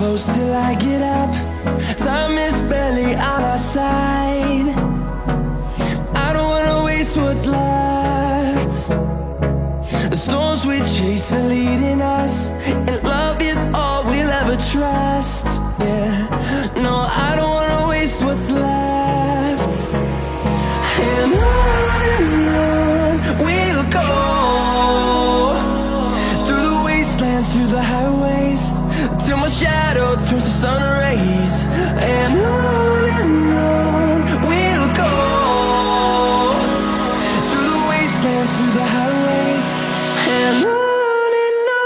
close till I get up. Time is barely on our side. I don't wanna waste what's left. The storms we chase are leading us, and love is all we'll ever trust. Yeah, no, I don't wanna waste what's left. And on we'll go, through the wastelands, through the highways, till my shadow turns to sun rays. And on we'll go, through the wastelands, through the highways, and on we'll go.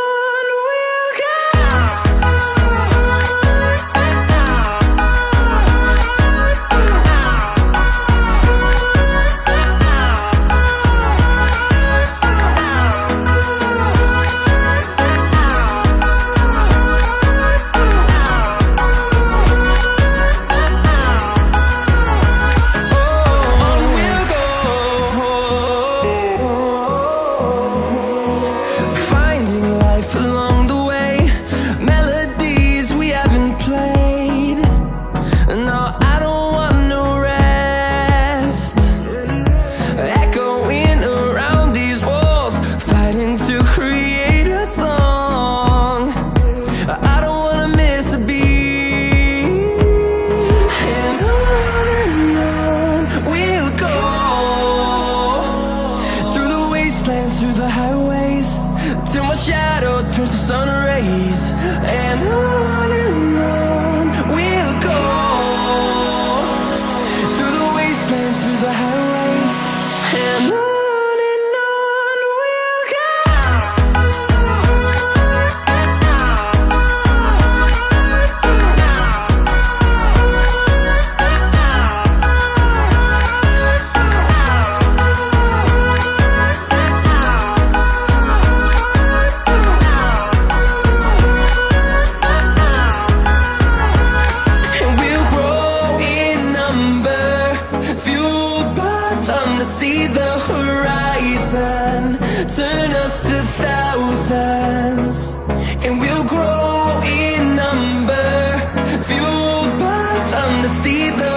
Through the highways, till my shadow turns to sun rays. And on we'll go, through the wastelands, through the highways, and on we'll go. See the horizon turn us to thousands, and we'll grow in number, fueled by them to see the